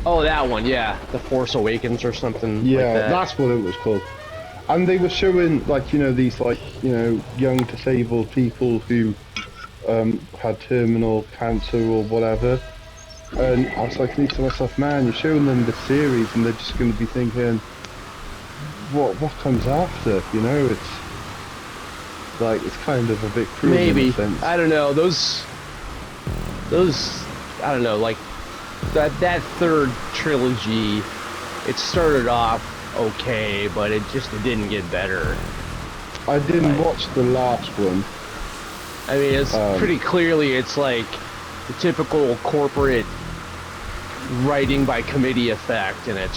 Oh, that one, yeah. The Force Awakens or something like Yeah, that. that's what it was called. And they were showing, like, these, like, young disabled people who had terminal cancer or whatever. And I was like thinking to myself, man, you're showing them the series and they're just going to be thinking, what comes after? It's like, it's kind of a bit cruel in a Maybe. sense. I don't know. Those, I don't know, like, that third trilogy, it started off okay, but it didn't get better. I didn't watch the last one. I mean, it's pretty clearly, it's like the typical corporate writing by committee effect, and it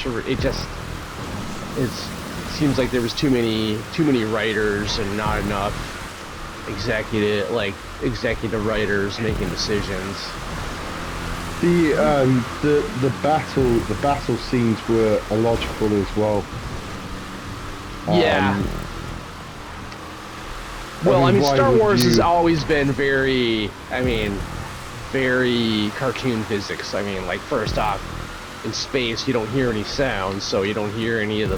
seems like there was too many writers and not enough executive writers making decisions. The battle scenes were illogical as well. Yeah. Well, I mean, Star Wars has always been very cartoon physics. I mean, like, first off, in space, you don't hear any sounds, so you don't hear any of the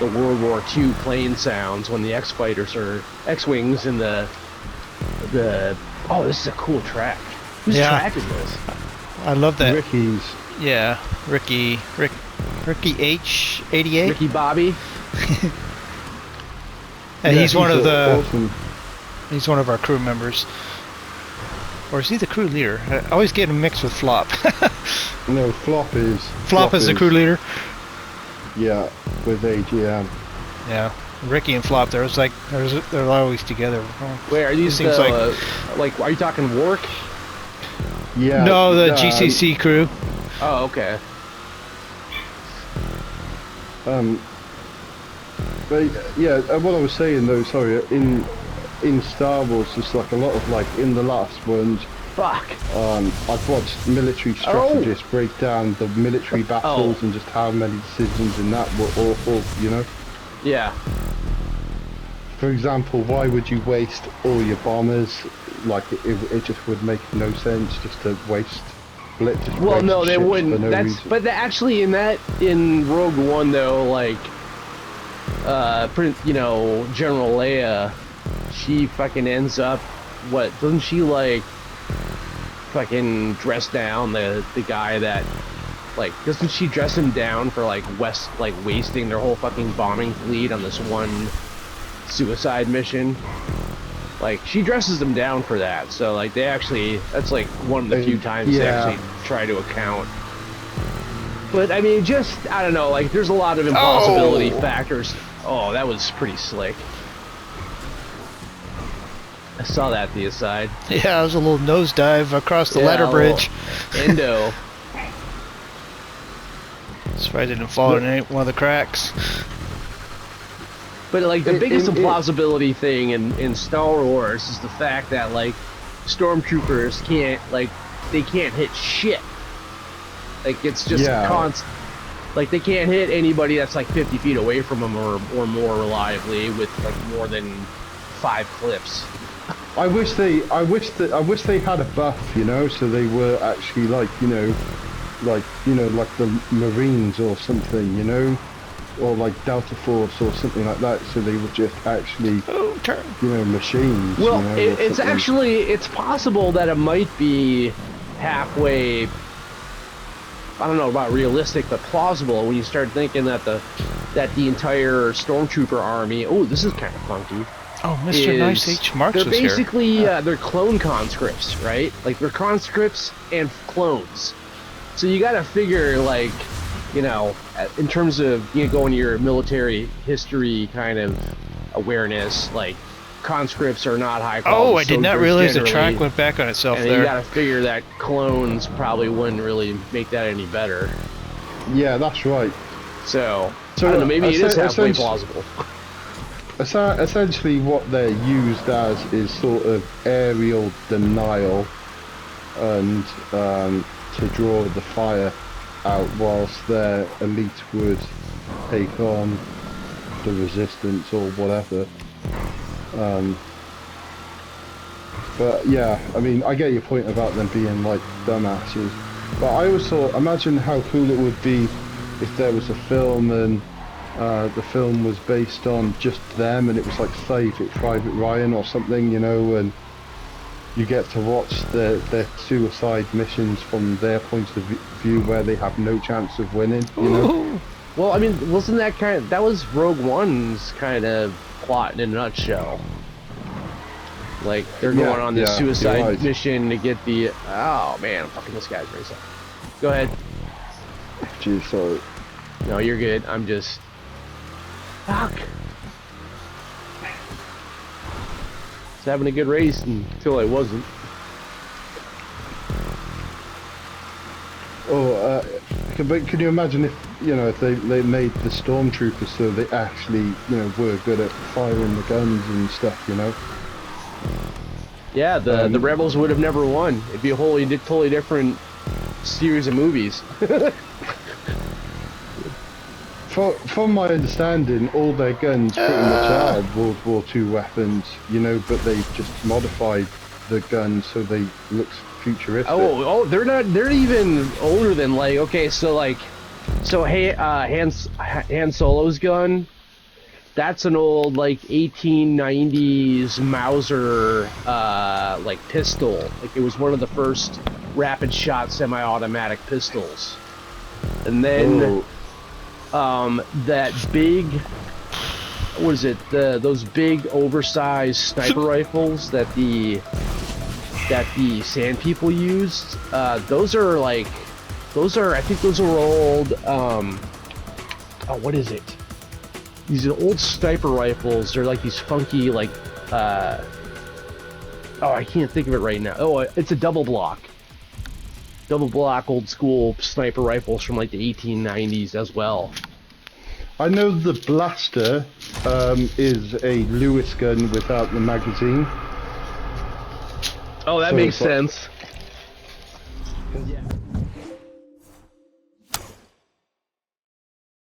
World War II plane sounds when the X-Fighters or X-Wings and the oh, this is a cool track. Whose track is this? I love that. Ricky's. Yeah, Ricky H88. Ricky Bobby. And yeah, he's one of the. Awesome. He's one of our crew members. Or is he the crew leader? I always get him mixed with Flop. No, Flop is. Flop is the crew leader. Yeah, with AGM. Yeah, Ricky and Flop. They're always together. Wait, are these like? Are you talking WORC? Yeah. No, the GCC crew. Oh, okay. But yeah, what I was saying though, sorry, in Star Wars, there's like a lot of, like, in the last ones. Fuck. I've watched military strategists break down the military battles and just how many decisions in that were awful, Yeah. For example, why would you waste all your bombers? Like, it just would make no sense just to waste. Well, no, they wouldn't. Actually, in Rogue One though, like, General Leia, she fucking ends up, doesn't she, like, fucking dress down the guy that, like, doesn't she dress him down for, like, wasting their whole fucking bombing fleet on this one suicide mission? Like, she dresses them down for that, so, like, that's, like, one of the few times they actually try to account. But, I mean, I don't know, like, there's a lot of impossibility factors. Oh, that was pretty slick. I saw that to the side. Yeah, it was a little nosedive across the ladder bridge. Endo. Surprised it didn't fall in one of the cracks. But, like, the biggest implausibility thing in Star Wars is the fact that, like, stormtroopers they can't hit shit. Like, it's just constant. Like, they can't hit anybody that's, like, 50 feet away from them or more reliably with, like, more than 5 clips. I wish they had a buff, so they were actually like the Marines or something, or like Delta Force or something like that. So they were just actually, machines. Well, it's possible that it might be halfway. I don't know about realistic, but plausible when you start thinking that the entire stormtrooper army. Oh, this is kind of funky. Oh, Mr. Nice H. Marks is here. They're basically they're clone conscripts, right? Like, they're conscripts and clones. So you got to figure, like, in terms of going to your military history kind of awareness, like, conscripts are not high quality. Oh, I did not realize the track went back on itself and there. You got to figure that clones probably wouldn't really make that any better. Yeah, that's right. So I don't know, maybe it is halfway plausible. Essentially, what they're used as is sort of aerial denial, and to draw the fire out whilst their elite would take on the resistance or whatever. But yeah, I mean, I get your point about them being like dumbasses. But I always thought, imagine how cool it would be if there was a film and the film was based on just them, and it was like Saving Private Ryan or something, you know, and you get to watch their suicide missions from their point of view, where they have no chance of winning, you know. Well, I mean, wasn't that was Rogue One's kind of plot in a nutshell? Like, they're going on this suicide mission to get the... Oh, man, fucking this guy's racing. Go ahead. Geez, sorry. No, you're good. I'm just... Fuck. Was having a good race until I wasn't. Oh, but can you imagine if, you know, if they made the stormtroopers so they actually, you know, were good at firing the guns and stuff, you know? Yeah, the rebels would have never won. It'd be a totally different series of movies. From my understanding, all their guns pretty much are World War II weapons, you know, but they just modified the guns so they look futuristic. Oh, they're even older than, like, okay, so Han Solo's gun, that's an old, like, 1890s Mauser like pistol. Like, it was one of the first rapid shot semi-automatic pistols. And then that big, what is it, those big oversized sniper rifles that the Sand People used, those are I think those are old, oh, what is it? These are old sniper rifles. They're like these funky, like, oh, I can't think of it right now. Oh, it's a double block old school sniper rifles from like the 1890s as well. I know the blaster is a Lewis gun without the magazine. Oh, that makes sense. Yeah.